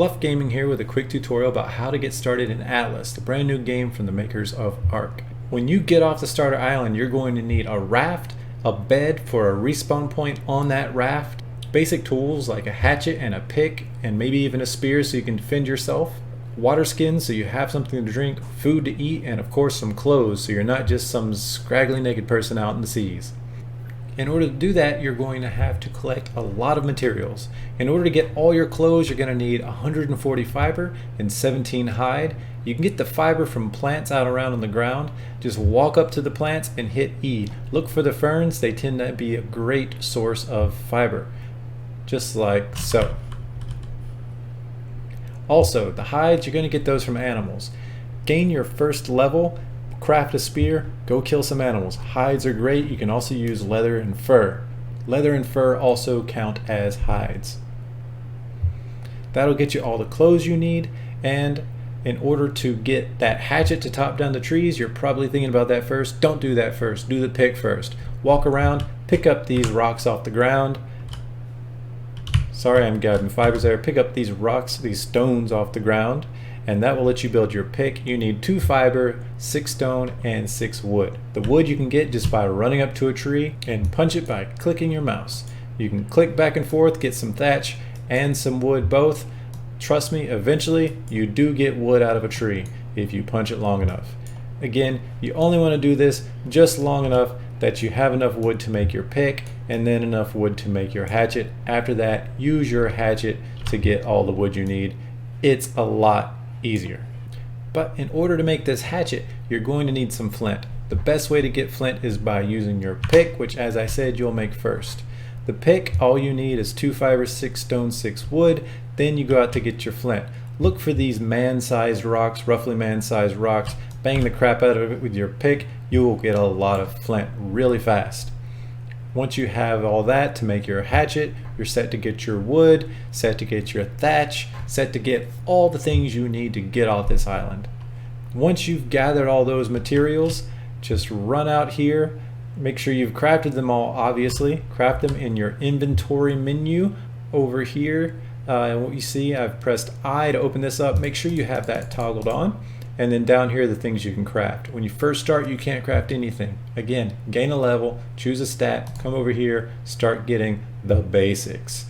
BLUF Gaming here with a quick tutorial about how to get started in Atlas, the brand new game from the makers of Ark. When you get off the starter island, you're going to need a raft, a bed for a respawn point on that raft, basic tools like a hatchet and a pick, and maybe even a spear so you can defend yourself, water skins so you have something to drink, food to eat, and of course some clothes so you're not just some scraggly naked person out in the seas. In order to do that, you're going to have to collect a lot of materials. In order to get all your clothes, you're going to need 140 fiber and 17 hide. You can get the fiber from plants out around on the ground. Just walk up to the plants and hit E. Look for the ferns. They tend to be a great source of fiber. Just like so. Also, the hides, you're going to get those from animals. Gain your first level. Craft a spear, go kill some animals. Hides are great. You can also use leather and fur. Leather and fur also count as hides. That'll get you all the clothes you need, and in order to get that hatchet to chop down the trees, you're probably thinking about that first. Don't do that first. Do the pick first. Walk around, pick up these rocks off the ground. Sorry, I'm grabbing fibers there. Pick up these rocks, these stones off the ground, and that will let you build your pick. You need 2 fiber, 6 stone, and 6 wood. The wood you can get just by running up to a tree and punch it by clicking your mouse. You can click back and forth, get some thatch and some wood both. Trust me, eventually you do get wood out of a tree if you punch it long enough. Again, you only want to do this just long enough that you have enough wood to make your pick and then enough wood to make your hatchet. After that, use your hatchet to get all the wood you need. It's a lot easier. But in order to make this hatchet, you're going to need some flint. The best way to get flint is by using your pick, which as I said, you'll make first. The pick, all you need is 2 fibers, 6 stone, 6 wood. Then you go out to get your flint. Look for these man-sized rocks, roughly man-sized rocks. Bang the crap out of it with your pick. You will get a lot of flint really fast. Once you have all that to make your hatchet, you're set to get your wood, set to get your thatch, set to get all the things you need to get off this island. Once you've gathered all those materials, just run out here. Make sure you've crafted them all, obviously. Craft them in your inventory menu over here. And what you see, I've pressed I to open this up. Make sure you have that toggled on. And then down here are the things you can craft. When you first start, you can't craft anything. Again, gain a level, choose a stat, come over here, start getting the basics.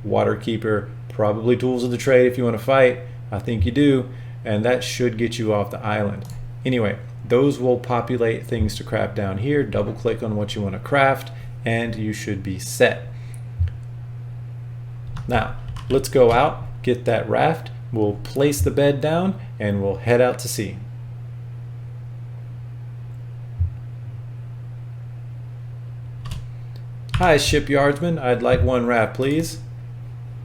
Water keeper, probably tools of the trade if you want to fight. I think you do. And that should get you off the island. Anyway, those will populate things to craft down here. Double click on what you want to craft and you should be set. Now, let's go out, get that raft. We'll place the bed down and we'll head out to sea. Hi, shipyardsman. I'd like 1 raft, please.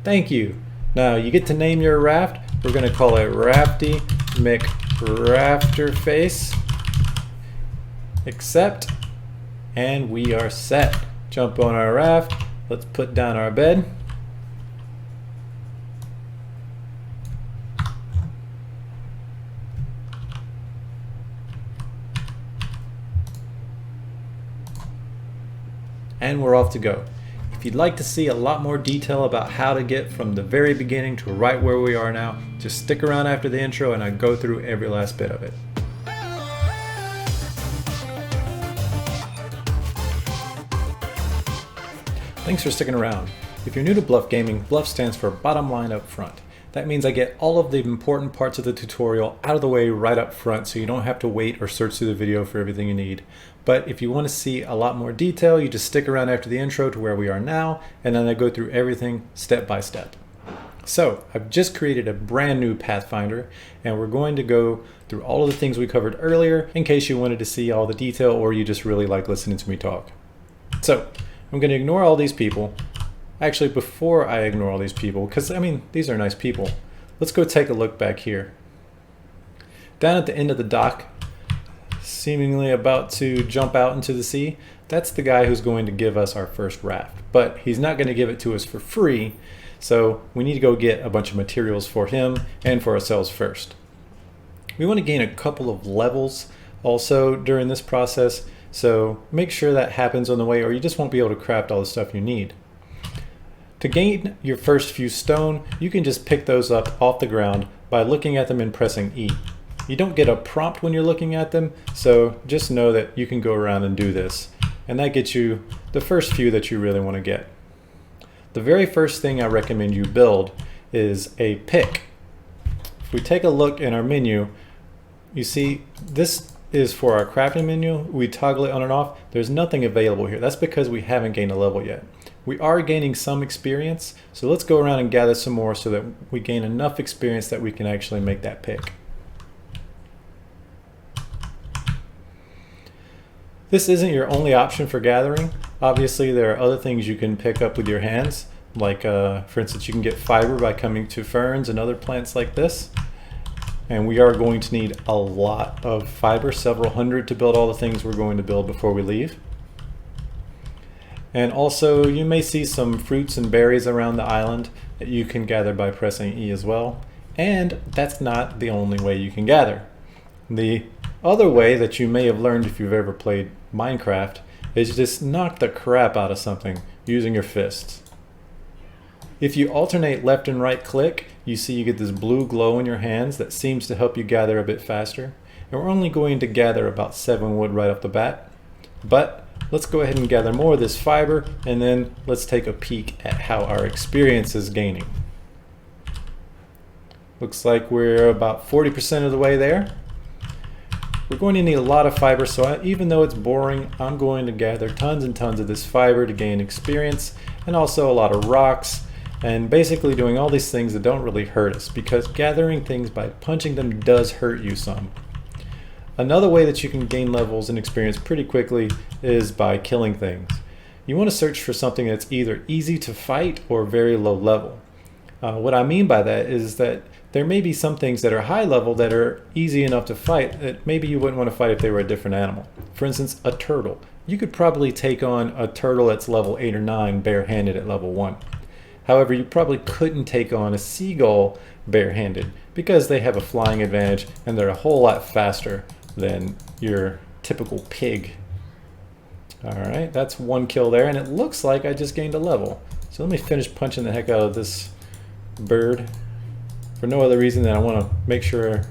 Thank you. Now you get to name your raft. We're going to call it Rafty McRafterface. Accept. And we are set. Jump on our raft. Let's put down our bed. And we're off to go. If you'd like to see a lot more detail about how to get from the very beginning to right where we are now, just stick around after the intro and I go through every last bit of it. Thanks for sticking around. If you're new to BLUF Gaming, BLUF stands for bottom line up front. That means I get all of the important parts of the tutorial out of the way right up front so you don't have to wait or search through the video for everything you need. But if you want to see a lot more detail, you just stick around after the intro to where we are now, and then I go through everything step by step. So I've just created a brand new Pathfinder, and we're going to go through all of the things we covered earlier in case you wanted to see all the detail or you just really like listening to me talk. So I'm going to ignore all these people. Actually, before I ignore all these people, because I mean, these are nice people, let's go take a look back here. Down at the end of the dock, seemingly about to jump out into the sea, that's the guy who's going to give us our first raft. But he's not going to give it to us for free, so we need to go get a bunch of materials for him and for ourselves first. We want to gain a couple of levels also during this process, so make sure that happens on the way or you just won't be able to craft all the stuff you need. To gain your first few stone, you can just pick those up off the ground by looking at them and pressing E. You don't get a prompt when you're looking at them, so just know that you can go around and do this. And that gets you the first few that you really want to get. The very first thing I recommend you build is a pick. If we take a look in our menu, you see this is for our crafting menu. We toggle it on and off. There's nothing available here. That's because we haven't gained a level yet. We are gaining some experience, so let's go around and gather some more so that we gain enough experience that we can actually make that pick. This isn't your only option for gathering. Obviously, there are other things you can pick up with your hands, like for instance, you can get fiber by coming to ferns and other plants like this. And we are going to need a lot of fiber, several hundred, to build all the things we're going to build before we leave. And also, you may see some fruits and berries around the island that you can gather by pressing E as well. And that's not the only way you can gather. The other way that you may have learned if you've ever played Minecraft is just knock the crap out of something using your fists. If you alternate left and right click, you see you get this blue glow in your hands that seems to help you gather a bit faster. And we're only going to gather about 7 wood right off the bat. But let's go ahead and gather more of this fiber, and then let's take a peek at how our experience is gaining. Looks like we're about 40% of the way there. We're going to need a lot of fiber, so even though it's boring, I'm going to gather tons and tons of this fiber to gain experience, and also a lot of rocks, and basically doing all these things that don't really hurt us, because gathering things by punching them does hurt you some. Another way that you can gain levels and experience pretty quickly is by killing things. You want to search for something that's either easy to fight or very low level. What I mean by that is that there may be some things that are high level that are easy enough to fight that maybe you wouldn't want to fight if they were a different animal. For instance, a turtle. You could probably take on a turtle that's level 8 or 9 barehanded at level 1. However, you probably couldn't take on a seagull barehanded because they have a flying advantage and they're a whole lot faster than your typical pig. Alright, that's 1 kill there, and it looks like I just gained a level. So let me finish punching the heck out of this bird for no other reason than I want to make sure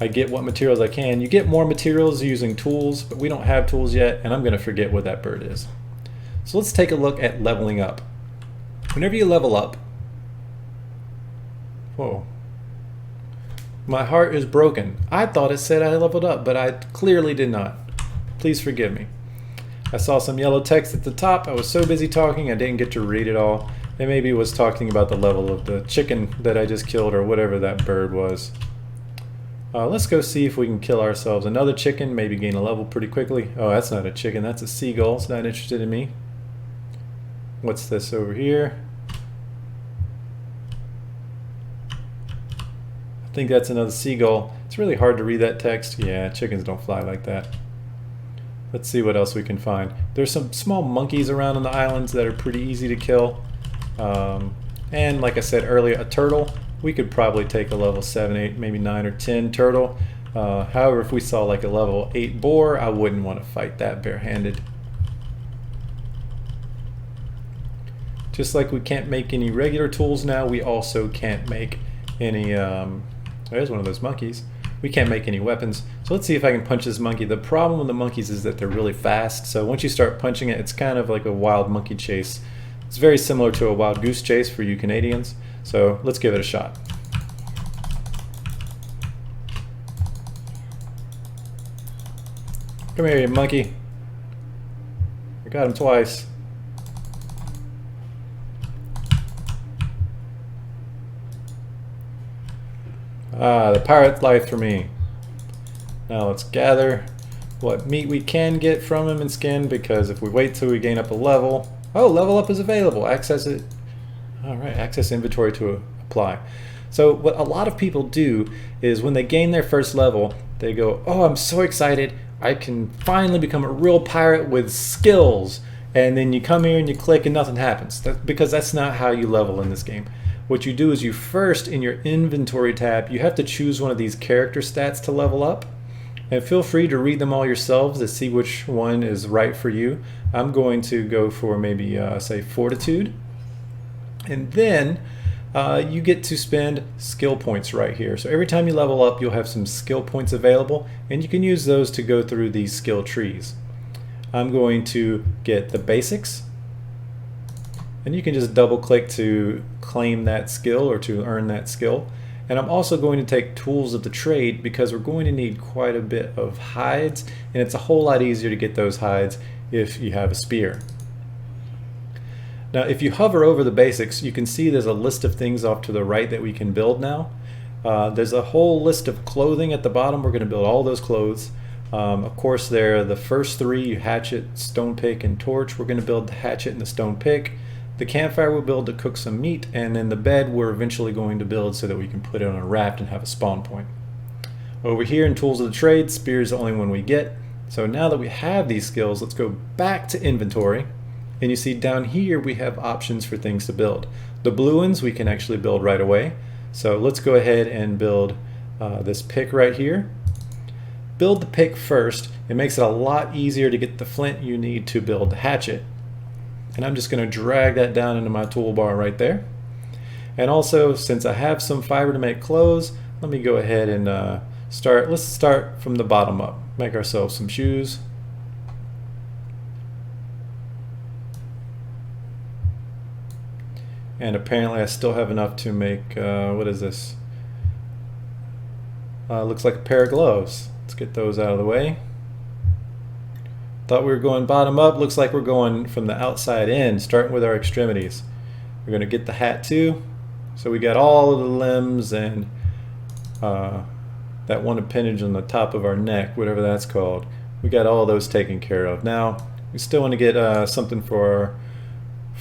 I get what materials I can. You get more materials using tools, but we don't have tools yet, and I'm going to forget what that bird is. So let's take a look at leveling up. Whenever you level up, whoa, my heart is broken. I thought it said I leveled up, but I clearly did not. Please forgive me. I saw some yellow text at the top. I was so busy talking I didn't get to read it all. It maybe was talking about the level of the chicken that I just killed or whatever that bird was. Let's go see if we can kill ourselves another chicken, maybe gain a level pretty quickly. Oh, that's not a chicken, that's a seagull. It's not interested in me. What's this over here? I think that's another seagull. It's really hard to read that text. Yeah, chickens don't fly like that. Let's see what else we can find. There's some small monkeys around on the islands that are pretty easy to kill. And like I said earlier, a turtle. We could probably take a level 7, 8, maybe 9 or 10 turtle. However, if we saw like a level 8 boar, I wouldn't want to fight that barehanded. Just like we can't make any regular tools now, we also can't make any, there's one of those monkeys. We can't make any weapons. So let's see if I can punch this monkey. The problem with the monkeys is that they're really fast. So once you start punching it, it's kind of like a wild monkey chase. It's very similar to a wild goose chase for you Canadians. So let's give it a shot. Come here, you monkey. I got him twice. Ah, the pirate life for me. Now let's gather what meat we can get from him and skin, because if we wait till we gain up a level... Oh, level up is available. Access it. Alright, access inventory to apply. So what a lot of people do is when they gain their first level, they go, oh, I'm so excited. I can finally become a real pirate with skills. And then you come here and you click and nothing happens. Because that's not how you level in this game. What you do is you first, in your inventory tab, you have to choose one of these character stats to level up. And feel free to read them all yourselves to see which one is right for you. I'm going to go for maybe, say, Fortitude. And then you get to spend skill points right here. So every time you level up, you'll have some skill points available, and you can use those to go through these skill trees. I'm going to get the basics, and you can just double click to claim that skill or to earn that skill. And I'm also going to take tools of the trade because we're going to need quite a bit of hides, and it's a whole lot easier to get those hides if you have a spear. Now if you hover over the basics, you can see there's a list of things off to the right that we can build now. There's a whole list of clothing at the bottom. We're going to build all those clothes. Of course, there are the first three, hatchet, stone pick, and torch. We're going to build the hatchet and the stone pick. The campfire we'll build to cook some meat, and then the bed we're eventually going to build so that we can put it on a raft and have a spawn point. Over here in tools of the trade, spear is the only one we get. So now that we have these skills, let's go back to inventory. And you see down here we have options for things to build. The blue ones we can actually build right away. So let's go ahead and build this pick right here. Build the pick first. It makes it a lot easier to get the flint you need to build the hatchet. And I'm just going to drag that down into my toolbar right there. And also, since I have some fiber to make clothes, let me go ahead and let's start from the bottom up. Make ourselves some shoes. And apparently I still have enough to make, what is this? Looks like a pair of gloves. Let's get those out of the way. Thought we were going bottom up. Looks like we're going from the outside in, starting with our extremities. We're going to get the hat too. So we got all of the limbs and that one appendage on the top of our neck, whatever that's called. We got all those taken care of. Now we still want to get something for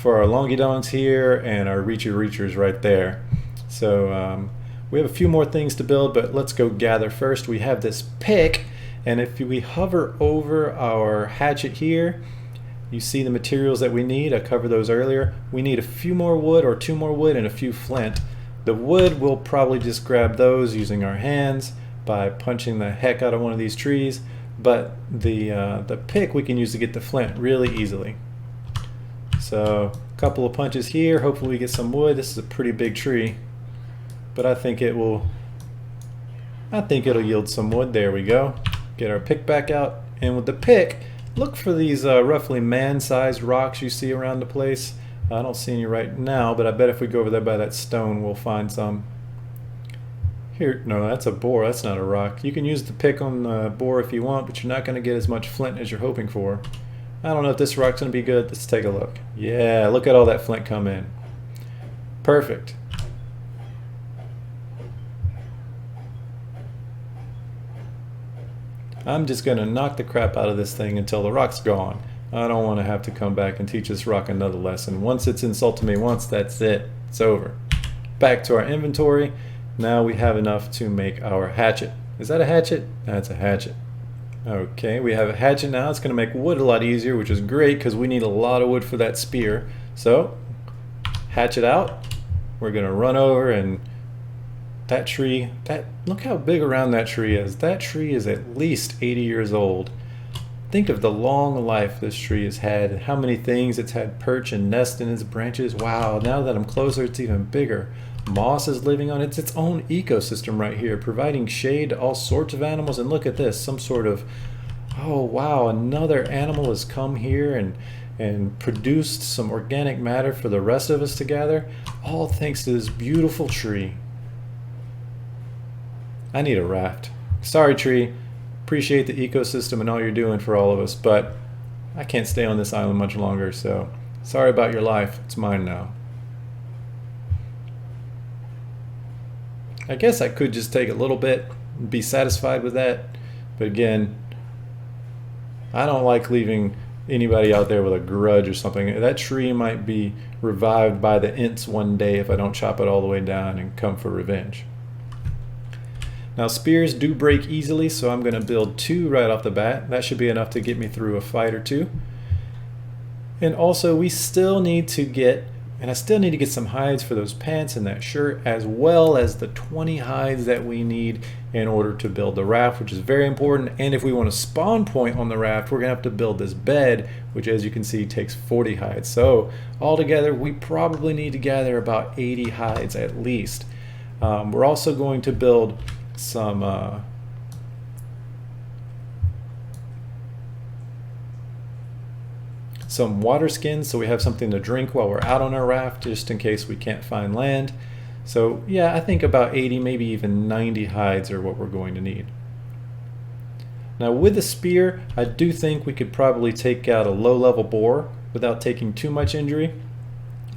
our longy dongs here and our reachers right there. So we have a few more things to build, but let's go gather first. We have this pick, and if we hover over our hatchet here, you see the materials that we need. I covered those earlier. We need a few more wood, or 2 more wood, and a few flint. The wood, we'll probably just grab those using our hands by punching the heck out of one of these trees, but the pick we can use to get the flint really easily. So a couple of punches here, hopefully we get some wood. This is a pretty big tree, but I think it'll yield some wood. There we go. Get our pick back out, and with the pick, look for these roughly man-sized rocks you see around the place. I don't see any right now, but I bet if we go over there by that stone, we'll find some. Here, no, that's a boar. That's not a rock. You can use the pick on the boar if you want, but you're not going to get as much flint as you're hoping for. I don't know if this rock's going to be good. Let's take a look. Yeah, look at all that flint come in. Perfect. I'm just going to knock the crap out of this thing until the rock's gone. I don't want to have to come back and teach this rock another lesson. Once it's insulted me once, that's it. It's over. Back to our inventory. Now we have enough to make our hatchet. Is that a hatchet? That's a hatchet. Okay, we have a hatchet now. It's going to make wood a lot easier, which is great because we need a lot of wood for that spear. So, hatchet out. We're going to run over, and that tree, look how big around that tree is. That tree is at least 80 years old. Think of the long life this tree has had and how many things it's had perch and nest in its branches. Wow, now that I'm closer, it's even bigger. Moss is living on it. It's its own ecosystem right here, providing shade to all sorts of animals. And look at this, some sort of, oh wow, another animal has come here and produced some organic matter for the rest of us to gather, all thanks to this beautiful tree. I need a raft. Sorry, tree. Appreciate the ecosystem and all you're doing for all of us, but I can't stay on this island much longer, so sorry about your life. It's mine now. I guess I could just take a little bit and be satisfied with that, but again, I don't like leaving anybody out there with a grudge or something. That tree might be revived by the Ents one day if I don't chop it all the way down and come for revenge. Now spears do break easily, so I'm going to build 2 right off the bat. That should be enough to get me through a fight or 2. And also we still need to get And I still need to get some hides for those pants and that shirt, as well as the 20 hides that we need in order to build the raft, which is very important. And if we want to spawn point on the raft, we're gonna have to build this bed, which as you can see takes 40 hides. So altogether, we probably need to gather about 80 hides at least. We're also going to build some water skins, so we have something to drink while we're out on our raft, just in case we can't find land. So yeah, I think about 80, maybe even 90 hides are what we're going to need. Now with the spear, I do think we could probably take out a low-level boar without taking too much injury.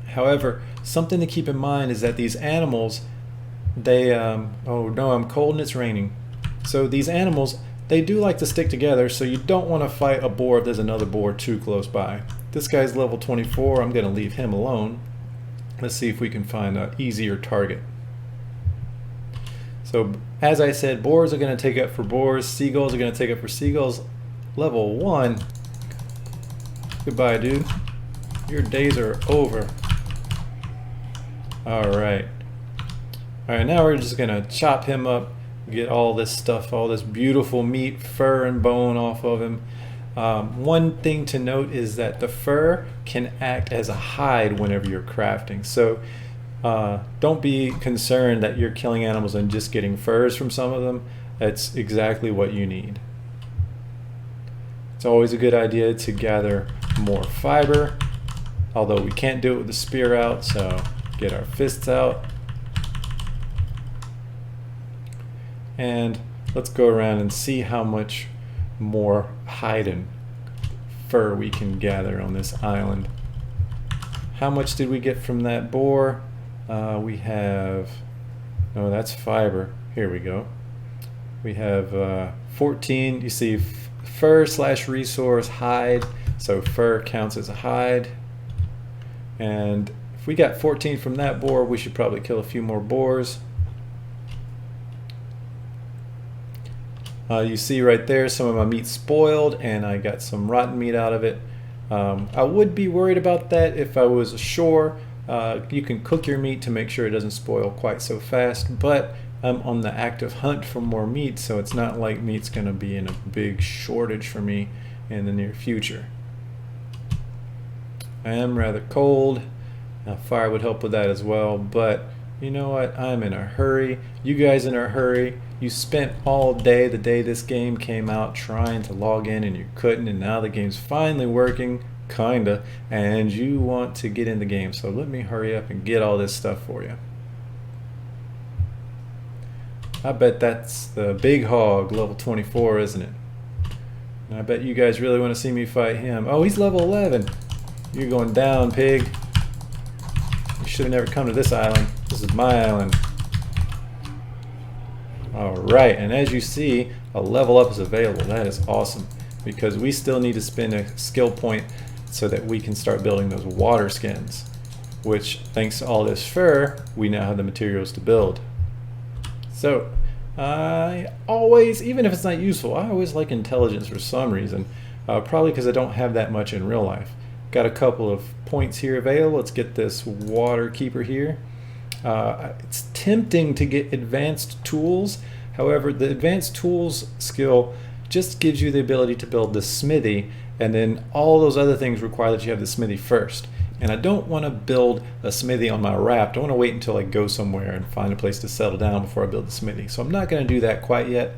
However, something to keep in mind is that these animals, they, oh no, I'm cold and it's raining. So these animals, they do like to stick together, so you don't want to fight a boar if there's another boar too close by. This guy's level 24, I'm going to leave him alone. Let's see if we can find an easier target. So as I said, boars are going to take up for boars, seagulls are going to take up for seagulls. Level 1, goodbye dude, your days are over. Alright, now we're just going to chop him up, get all this stuff, all this beautiful meat, fur and bone off of him. One thing to note is that the fur can act as a hide whenever you're crafting. So don't be concerned that you're killing animals and just getting furs from some of them. That's exactly what you need. It's always a good idea to gather more fiber, although we can't do it with the spear out, so get our fists out. And let's go around and see how much more hide and fur we can gather on this island. How much did we get from that boar? We have, no, that's fiber. Here we go. We have 14, you see fur / resource hide, so fur counts as a hide. And if we got 14 from that boar, we should probably kill a few more boars. You see right there some of my meat spoiled and I got some rotten meat out of it. I would be worried about that if I was ashore. You can cook your meat to make sure it doesn't spoil quite so fast, but I'm on the active hunt for more meat, so it's not like meat's going to be in a big shortage for me in the near future. I am rather cold. Fire would help with that as well, but you know what? I'm in a hurry. You guys in a hurry. You spent all day, the day this game came out, trying to log in and you couldn't, and now the game's finally working, kinda, and you want to get in the game. So let me hurry up and get all this stuff for you. I bet that's the big hog, level 24, isn't it? And I bet you guys really want to see me fight him. Oh, he's level 11. You're going down, pig. You should have never come to this island. This is my island. Alright, and as you see, a level up is available. That is awesome, because we still need to spend a skill point so that we can start building those water skins, which, thanks to all this fur, we now have the materials to build. So, I always, even if it's not useful, I always like intelligence for some reason. Probably because I don't have that much in real life. Got a couple of points here available. Let's get this water keeper here. It's tempting to get advanced tools. However, the advanced tools skill just gives you the ability to build the smithy, and then all those other things require that you have the smithy first. And I don't want to build a smithy on my raft. I want to wait until I go somewhere and find a place to settle down before I build the smithy. So I'm not going to do that quite yet.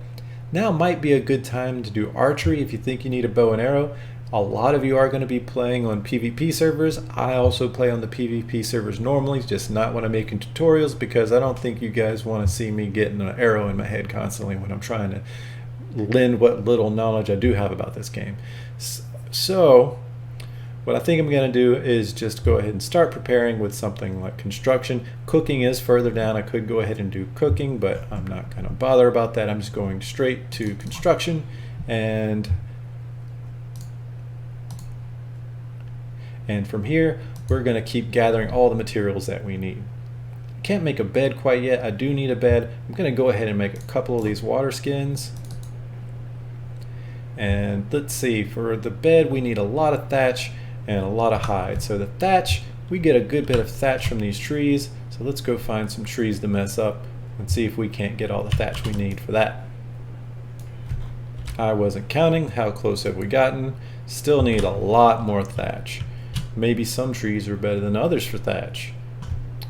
Now might be a good time to do archery if you think you need a bow and arrow. A lot of you are going to be playing on PvP servers. I also play on the PvP servers normally, just not when I'm making tutorials, because I don't think you guys want to see me getting an arrow in my head constantly when I'm trying to lend what little knowledge I do have about this game. So what I think I'm going to do is just go ahead and start preparing with something like construction. Cooking is further down. I could go ahead and do cooking, but I'm not going to bother about that. I'm just going straight to construction, and from here we're going to keep gathering all the materials that we need. I can't make a bed quite yet. I do need a bed. I'm going to go ahead and make a couple of these water skins. And let's see, for the bed we need a lot of thatch and a lot of hide. So the thatch we get a good bit of thatch from these trees. So let's go find some trees to mess up and see if we can't get all the thatch we need for that. I wasn't counting. How close have we gotten? Still need a lot more thatch. Maybe some trees are better than others for thatch.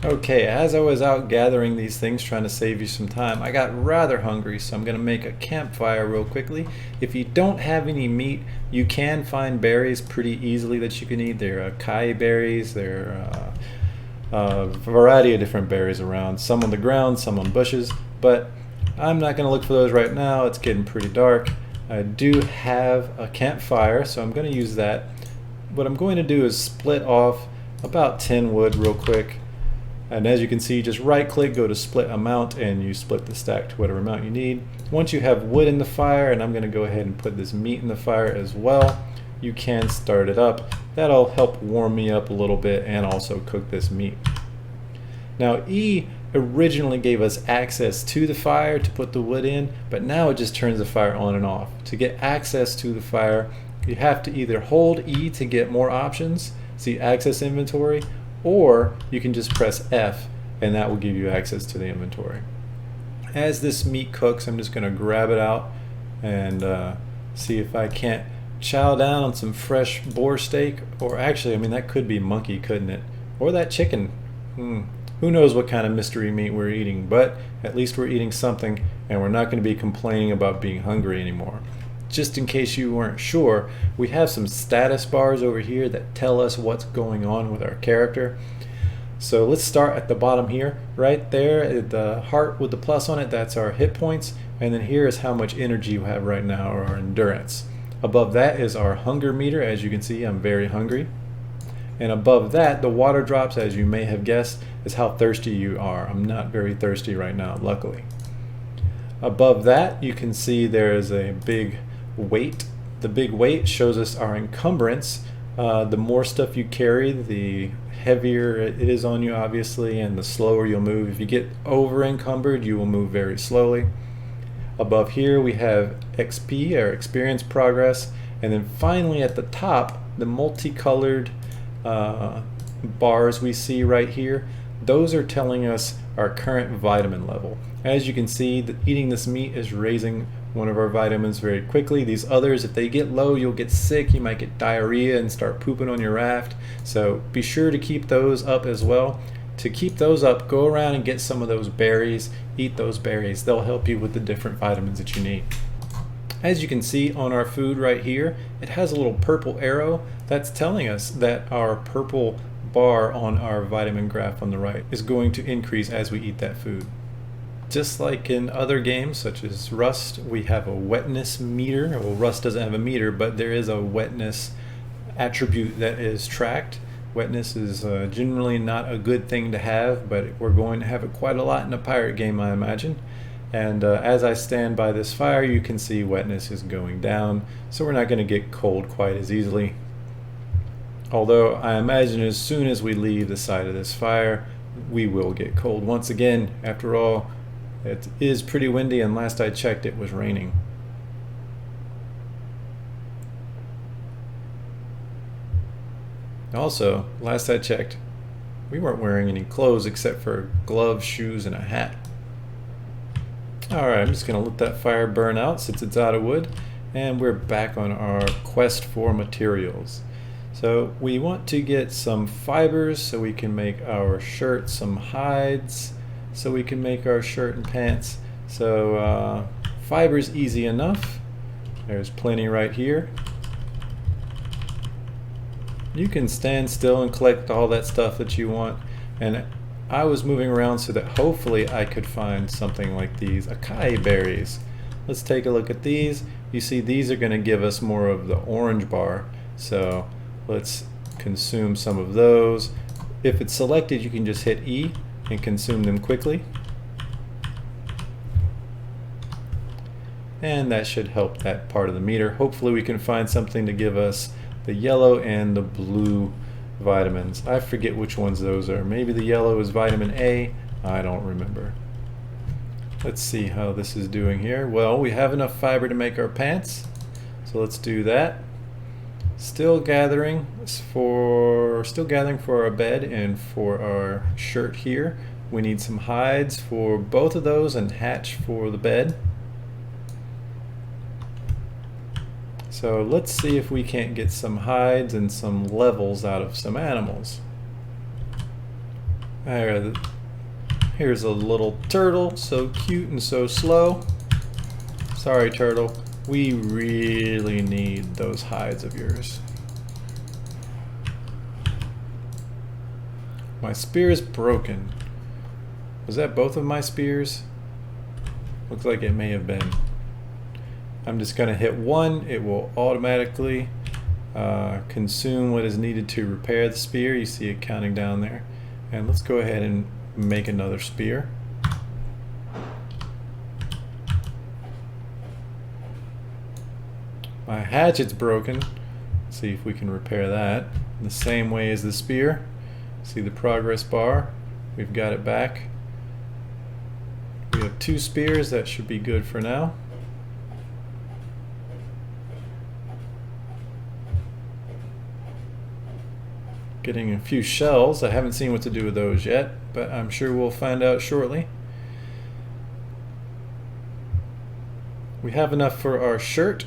Okay, as I was out gathering these things, trying to save you some time, I got rather hungry, so I'm going to make a campfire real quickly. If you don't have any meat, you can find berries pretty easily that you can eat. There are acai berries, there are a variety of different berries around, some on the ground, some on bushes, but I'm not going to look for those right now. It's getting pretty dark. I do have a campfire, so I'm going to use that. What I'm going to do is split off about 10 wood real quick. And as you can see, just right click, go to split amount, and you split the stack to whatever amount you need. Once you have wood in the fire, and I'm going to go ahead and put this meat in the fire as well, you can start it up. That'll help warm me up a little bit and also cook this meat. Now E originally gave us access to the fire to put the wood in, but now it just turns the fire on and off. To get access to the fire, you have to either hold E to get more options, see access inventory, or you can just press F and that will give you access to the inventory. As this meat cooks, I'm just going to grab it out and see if I can't chow down on some fresh boar steak, or actually, I mean, that could be monkey, couldn't it? Or that chicken. Who knows what kind of mystery meat we're eating, but at least we're eating something and we're not going to be complaining about being hungry anymore. Just in case you weren't sure, we have some status bars over here that tell us what's going on with our character. So let's start at the bottom here. Right there, the heart with the plus on it, that's our hit points. And then here is how much energy you have right now, or our endurance. Above that is our hunger meter. As you can see, I'm very hungry. And above that, the water drops, as you may have guessed, is how thirsty you are. I'm not very thirsty right now, luckily. Above that, you can see there is a big weight. The big weight shows us our encumbrance. The more stuff you carry, the heavier it is on you, obviously, and the slower you'll move. If you get over encumbered, you will move very slowly. Above here we have XP, or experience progress, and then finally at the top, the multicolored bars we see right here, those are telling us our current vitamin level. As you can see, eating this meat is raising one of our vitamins very quickly. These others, if they get low, you'll get sick. You might get diarrhea and start pooping on your raft. So be sure to keep those up as well. To keep those up, go around and get some of those berries. Eat those berries. They'll help you with the different vitamins that you need. As you can see on our food right here, it has a little purple arrow. That's telling us that our purple bar on our vitamin graph on the right is going to increase as we eat that food. Just like in other games such as Rust, we have a wetness meter. Well, Rust doesn't have a meter, but there is a wetness attribute that is tracked. Wetness is generally not a good thing to have, but we're going to have it quite a lot in a pirate game, I imagine. And as I stand by this fire, you can see wetness is going down, so we're not going to get cold quite as easily. Although I imagine as soon as we leave the side of this fire, we will get cold once again. After all, it is pretty windy, and last I checked it was raining. Also, last I checked, we weren't wearing any clothes except for gloves, shoes, and a hat. Alright, I'm just going to let that fire burn out since it's out of wood, and we're back on our quest for materials. So we want to get some fibers so we can make our shirt, some hides so we can make our shirt and pants. So fiber's easy enough. There's plenty right here. You can stand still and collect all that stuff that you want, and I was moving around so that hopefully I could find something like these acai berries. Let's take a look at these. You see, these are going to give us more of the orange bar, so let's consume some of those. If it's selected, you can just hit E and consume them quickly, and that should help that part of the meter. Hopefully we can find something to give us the yellow and the blue vitamins. I forget which ones those are. Maybe the yellow is vitamin A. I don't remember. Let's see how this is doing here. Well, we have enough fiber to make our pants, so let's do that. Still gathering for our bed and for our shirt here. We need some hides for both of those and hatch for the bed. So let's see if we can't get some hides and some levels out of some animals. Here's a little turtle, so cute and so slow. Sorry, turtle. We really need those hides of yours. My spear is broken. Was that both of my spears? Looks like it may have been. I'm just going to hit one. It will automatically consume what is needed to repair the spear. You see it counting down there. And let's go ahead and make another spear. My hatchet's broken. Let's see if we can repair that in the same way as the spear. See the progress bar? We've got it back. We have 2 spears. That should be good for now. Getting a few shells. I haven't seen what to do with those yet, but I'm sure we'll find out shortly. We have enough for our shirt,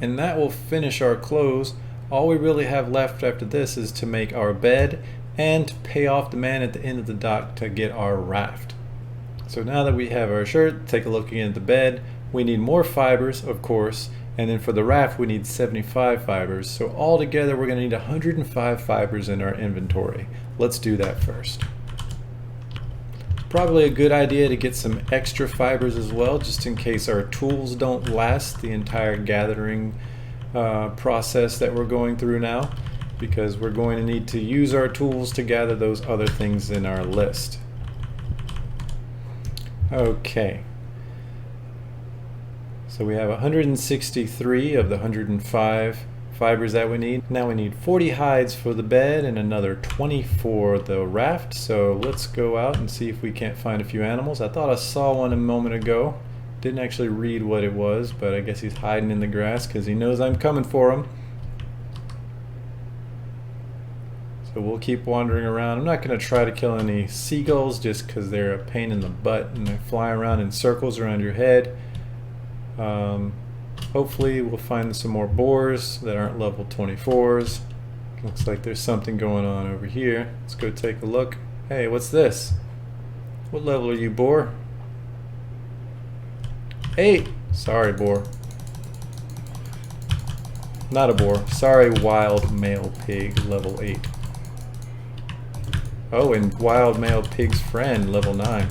and that will finish our clothes. All we really have left after this is to make our bed and pay off the man at the end of the dock to get our raft. So now that we have our shirt, take a look again at the bed. We need more fibers, of course, and then for the raft we need 75 fibers. So all together we're going to need 105 fibers in our inventory. Let's do that first. Probably a good idea to get some extra fibers as well, just in case our tools don't last the entire gathering process that we're going through now, because we're going to need to use our tools to gather those other things in our list. Okay. So we have 163 of the 105 fibers that we need. Now we need 40 hides for the bed and another 20 for the raft. So let's go out and see if we can't find a few animals. I thought I saw one a moment ago. Didn't actually read what it was, but I guess he's hiding in the grass because he knows I'm coming for him. So we'll keep wandering around. I'm not going to try to kill any seagulls just because they're a pain in the butt and they fly around in circles around your head. Hopefully we'll find some more boars that aren't level 24s. Looks like there's something going on over here. Let's go take a look. Hey, what's this? What level are you, boar? 8. Sorry, boar. Not a boar. Sorry, wild male pig, level 8. Oh, and wild male pig's friend, level 9.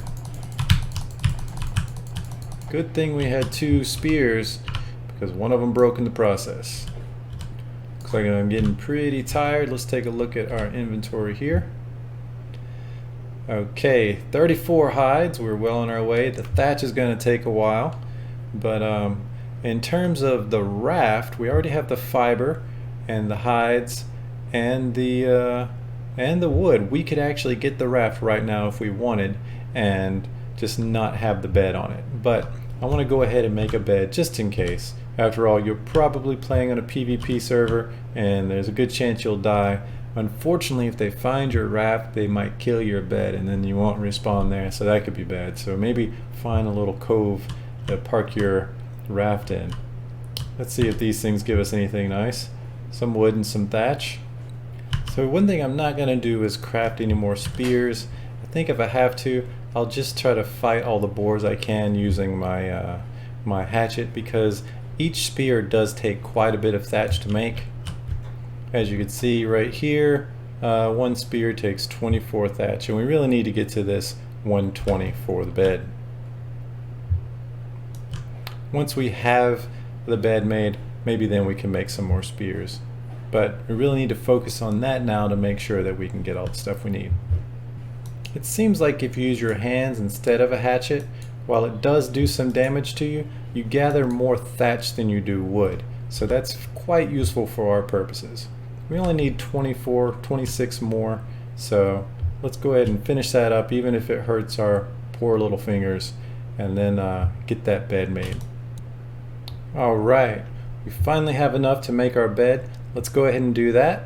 Good thing we had 2 spears, because one of them broke in the process. Looks like I'm getting pretty tired. Let's take a look at our inventory here. Okay, 34 hides. We're well on our way. The thatch is going to take a while, but in terms of the raft, we already have the fiber and the hides and the wood. We could actually get the raft right now if we wanted and just not have the bed on it, but I want to go ahead and make a bed just in case. After all, you're probably playing on a PvP server and there's a good chance you'll die. Unfortunately, if they find your raft, they might kill your bed and then you won't respawn there, so that could be bad. So maybe find a little cove to park your raft in. Let's see if these things give us anything nice. Some wood and some thatch. So one thing I'm not going to do is craft any more spears. I think if I have to, I'll just try to fight all the boars I can using my my hatchet, because each spear does take quite a bit of thatch to make. As you can see right here, one spear takes 24 thatch, and we really need to get to this 120 for the bed. Once we have the bed made, maybe then we can make some more spears. But we really need to focus on that now to make sure that we can get all the stuff we need. It seems like if you use your hands instead of a hatchet, while it does do some damage to you, you gather more thatch than you do wood. So that's quite useful for our purposes. We only need 26 more, so let's go ahead and finish that up, even if it hurts our poor little fingers, and then get that bed made. Alright, We finally have enough to make our bed. Let's go ahead and do that.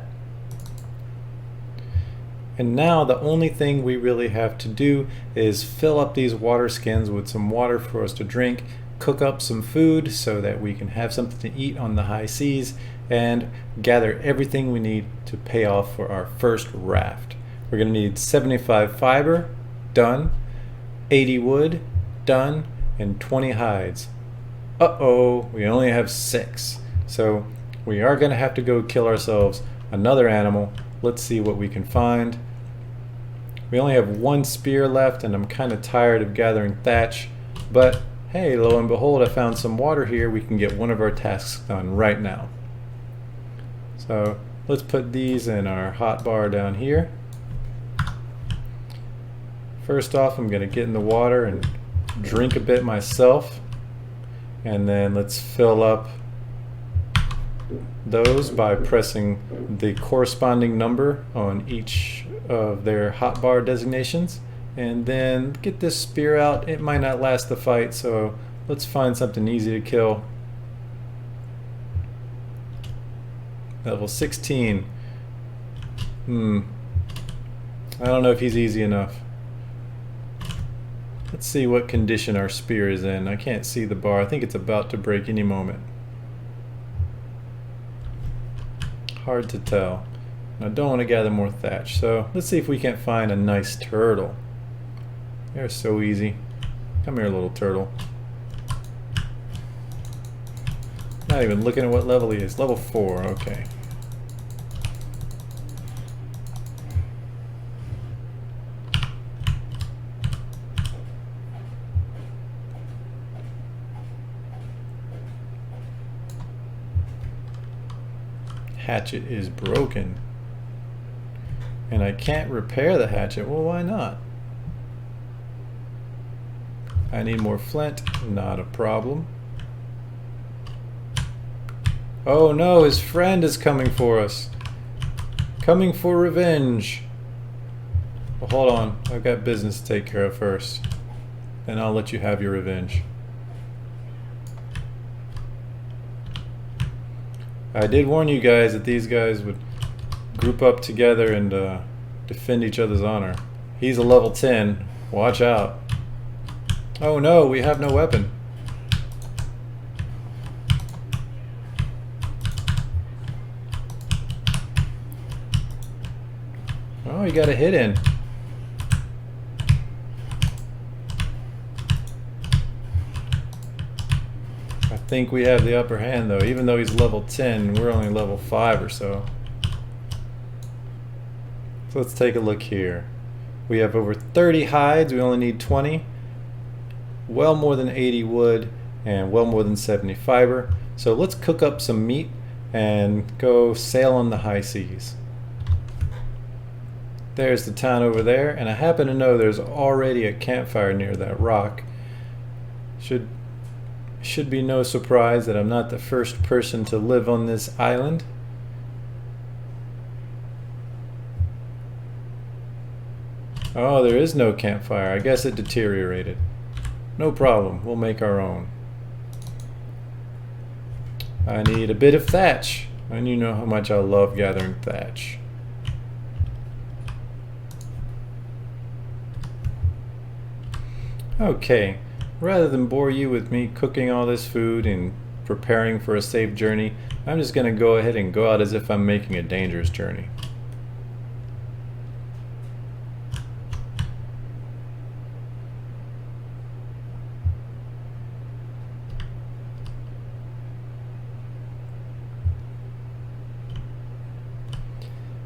And now the only thing we really have to do is fill up these water skins with some water for us to drink, cook up some food so that we can have something to eat on the high seas, and gather everything we need to pay off for our first raft. We're going to need 75 fiber, done, 80 wood, done, and 20 hides. Uh-oh, we only have 6. So we are going to have to go kill ourselves another animal. Let's see what we can find. We only have 1 spear left, and I'm kind of tired of gathering thatch, but hey, lo and behold, I found some water here. We can get one of our tasks done right now. So let's put these in our hot bar down here. First off, I'm going to get in the water and drink a bit myself, and then let's fill up those by pressing the corresponding number on each of their hotbar designations, and then get this spear out. It might not last the fight, so let's find something easy to kill. Level 16. I don't know if he's easy enough. Let's see what condition our spear is in. I can't see the bar. I think it's about to break any moment. Hard to tell. I don't want to gather more thatch, so let's see if we can't find a nice turtle. They're so easy. Come here, little turtle. Not even looking at what level he is. Level 4, okay. Hatchet is broken. And I can't repair the hatchet. Well, why not? I need more flint. Not a problem. Oh no, his friend is coming for us. Coming for revenge. Well, hold on. I've got business to take care of first. Then I'll let you have your revenge. I did warn you guys that these guys would group up together and defend each other's honor. He's a level 10. Watch out. Oh no, we have no weapon. Oh, you got a hit in. I think we have the upper hand though. Even though he's level 10, we're only level 5 or so. So let's take a look here. We have over 30 hides, we only need 20. Well more than 80 wood and well more than 70 fiber. So let's cook up some meat and go sail on the high seas. There's the town over there, and I happen to know there's already a campfire near that rock. Should be no surprise that I'm not the first person to live on this island. Oh, there is no campfire. I guess it deteriorated. No problem, we'll make our own. I need a bit of thatch, and you know how much I love gathering thatch. Okay, rather than bore you with me cooking all this food and preparing for a safe journey, I'm just going to go ahead and go out as if I'm making a dangerous journey.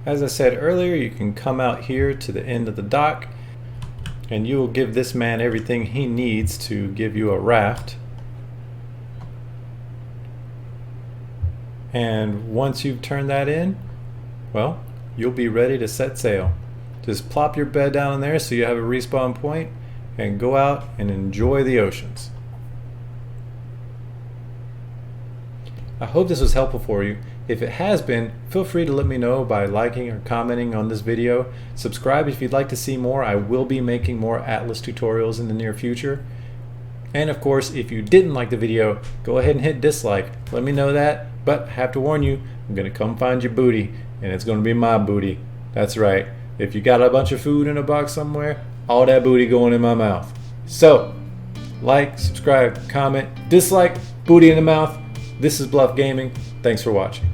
As I said earlier, you can come out here to the end of the dock and you will give this man everything he needs to give you a raft. And once you've turned that in, well, you'll be ready to set sail. Just plop your bed down in there so you have a respawn point and go out and enjoy the oceans. I hope this was helpful for you. If it has been, feel free to let me know by liking or commenting on this video. Subscribe if you'd like to see more. I will be making more Atlas tutorials in the near future. And of course, if you didn't like the video, go ahead and hit dislike. Let me know that, but I have to warn you, I'm gonna come find your booty, and it's gonna be my booty. That's right. If you got a bunch of food in a box somewhere, all that booty going in my mouth. So, like, subscribe, comment, dislike, booty in the mouth. This is BLUF Gaming. Thanks for watching.